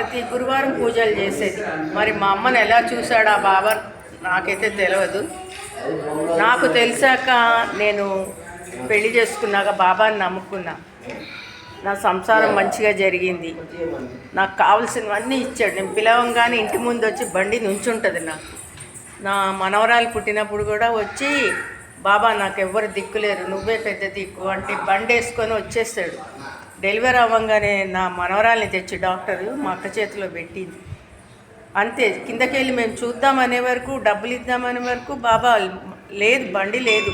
ప్రతి గురువారం పూజలు చేసేది. మరి మా అమ్మని ఎలా చూశాడు ఆ బాబా నాకైతే తెలియదు. నాకు తెలిసాక నేను పెళ్లి చేసుకున్నాక బాబాని నమ్ముకున్నా. నా సంసారం మంచిగా జరిగింది. నాకు కావాల్సినవన్నీ ఇచ్చాడు. నేను పిలవంగానే ఇంటి ముందు వచ్చి బండి నుంచుంటుంది. నాకు నా మనవరాలు పుట్టినప్పుడు కూడా వచ్చి, బాబా నాకు ఎవ్వరు దిక్కులేరు, నువ్వే పెద్ద దిక్కు అంటే బండి వేసుకొని వచ్చేస్తాడు. డెలివరీ అవ్వగానే నా మనవరాల్ని తెచ్చి డాక్టరు మా అక్క చేతిలో పెట్టింది. అంతే, కిందకెళ్ళి మేము చూద్దామనే వరకు, డబ్బులు ఇద్దామనే వరకు బాబా లేదు, బండి లేదు.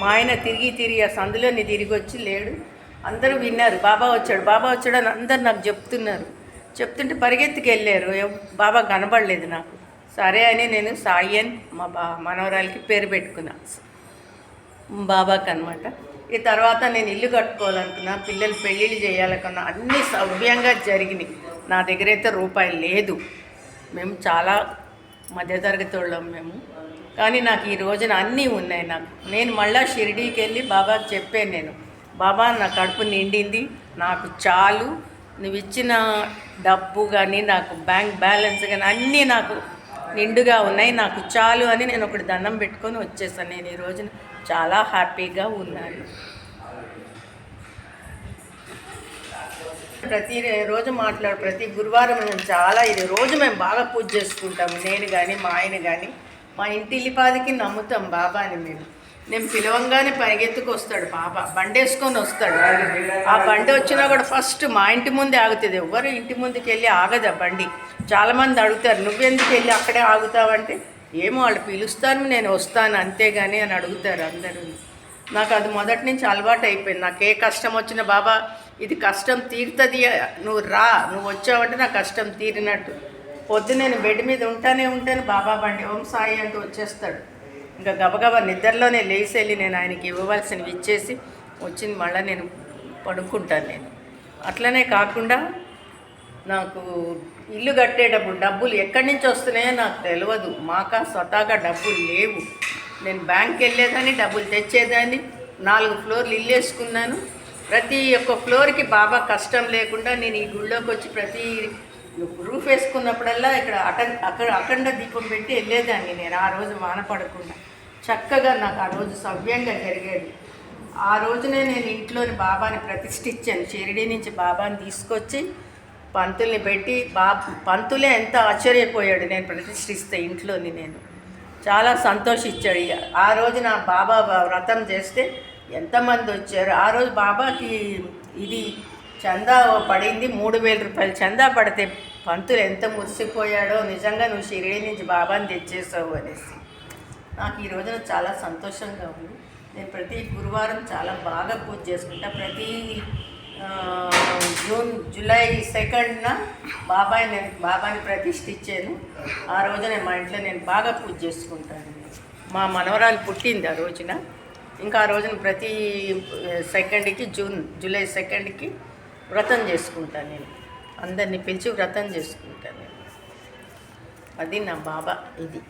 మా ఆయన తిరిగి ఆ సందులోని తిరిగి వచ్చి లేడు. అందరూ విన్నారు బాబా వచ్చాడు అని అందరు నాకు చెప్తుంటే పరిగెత్తుకు వెళ్ళారు. బాబా కనబడలేదు నాకు. సరే అని నేను సాయి అని మా మనవరాలకి పేరు పెట్టుకున్నా, బాబాకి అనమాట. ఈ తర్వాత నేను ఇల్లు కట్టుకోవాలనుకున్నా, పిల్లలు పెళ్ళిళ్ళు చేయాలనుకున్నా, అన్నీ సవ్యంగా జరిగినాయి. నా దగ్గర అయితే రూపాయి లేదు. మేము చాలా మధ్యతరగతి వాళ్ళం మేము. కానీ నాకు ఈ రోజున అన్నీ ఉన్నాయి. నేను మళ్ళీ షిరిడీకి వెళ్ళి బాబాకి చెప్పాను, నేను బాబా నా కడుపు నిండింది, నాకు చాలు, నువ్వు ఇచ్చిన డబ్బు కానీ నాకు బ్యాంక్ బ్యాలెన్స్ కానీ అన్నీ నాకు నిండుగా ఉన్నాయి, నాకు చాలు అని నేను ఒకటి దండం పెట్టుకొని వచ్చేసాను. నేను ఈ రోజున చాలా హ్యాపీగా ఉన్నాను. ప్రతిరోజు ప్రతి గురువారం మేము ఇది రోజు మేము బాగా పూజ చేసుకుంటాము. నేను కానీ మా ఆయన కానీ మా ఇంటి ఇల్లిపాదికి నమ్ముతాం బాబాని. నేను పిలవంగానే పరిగెత్తుకు వస్తాడు బాబా, బండి వేసుకొని వస్తాడు. ఆ బండి వచ్చినా కూడా ఫస్ట్ మా ఇంటి ముందే ఆగుతుంది. ఎవరు ఇంటి ముందుకు వెళ్ళి ఆగదు ఆ బండి. చాలామంది అడుగుతారు, నువ్వెందుకు వెళ్ళి అక్కడే ఆగుతావంటే, ఏమో వాళ్ళు పిలుస్తాను నేను వస్తాను అంతేగాని అని అడుగుతారు అందరూ. నాకు అది మొదటి నుంచి అలవాటు అయిపోయింది. నాకు ఏ కష్టం వచ్చినా బాబా ఇది కష్టం తీరుతుంది, నువ్వు వచ్చావంటే నా కష్టం తీరినట్టు. పొద్దు నేను బెడ్ మీద ఉంటాను, బాబా బండి ఓం సాయి అంటూ వచ్చేస్తాడు. ఇంకా గబగబా నిద్రలోనే లేచి వెళ్ళి నేను ఆయనకి ఇవ్వవలసినవి ఇచ్చేసి వచ్చింది మళ్ళీ నేను పడుకుంటాను. నేను అట్లనే కాకుండా నాకు ఇల్లు కట్టేటప్పుడు డబ్బులు ఎక్కడి నుంచి వస్తున్నాయో నాకు తెలియదు. మాకా స్వతహాగా డబ్బులు లేవు. నేను బ్యాంక్కి వెళ్ళేదాన్ని, డబ్బులు తెచ్చేదాన్ని. 4 ఫ్లోర్లు ఇల్లు వేసుకున్నాను. ప్రతి ఒక్క ఫ్లోర్కి బాబా కష్టం లేకుండా నేను ఈ గుళ్ళోకి వచ్చి ప్రతి రూఫ్ వేసుకున్నప్పుడల్లా ఇక్కడ అఖండ దీపం పెట్టి వెళ్ళేదాన్ని. నేను ఆ రోజు వాన పడకుండా చక్కగా నాకు ఆ రోజు సవ్యంగా జరిగేది. ఆ రోజునే నేను ఇంట్లోని బాబాని ప్రతిష్ఠించాను. షిరిడీ నుంచి బాబాని తీసుకొచ్చి పంతుల్ని పెట్టి పంతులే ఎంత ఆశ్చర్యపోయాడు నేను ప్రతిష్ఠిస్తే ఇంట్లోని. నేను చాలా సంతోషించాడు. ఆ రోజు నా బాబా వ్రతం చేస్తే ఎంతమంది వచ్చారు. ఆ రోజు బాబాకి ఇది చందా పడింది, 3000 రూపాయలు చందా పడితే పంతులు ఎంత మురిసిపోయాడో, నిజంగా నువ్వు షిరిడీ నుంచి బాబాని తెచ్చేసావు అనేసి. నాకు ఈ రోజున చాలా సంతోషంగా ఉంది. నేను ప్రతి గురువారం చాలా బాగా పూజ చేసుకుంటా. ప్రతి జూలై 2న బాబాని ప్రతిష్ఠించాను. ఆ రోజున మా ఇంట్లో నేను బాగా పూజ చేసుకుంటాను. మా మనవరాలు పుట్టింది ఆ రోజున. ఇంకా ఆ రోజున ప్రతి 2కి జూలై 2కి వ్రతం చేసుకుంటాను. నేను అందరినీ పిలిచి వ్రతం చేసుకుంటాను. అది నా బాబా ఇది.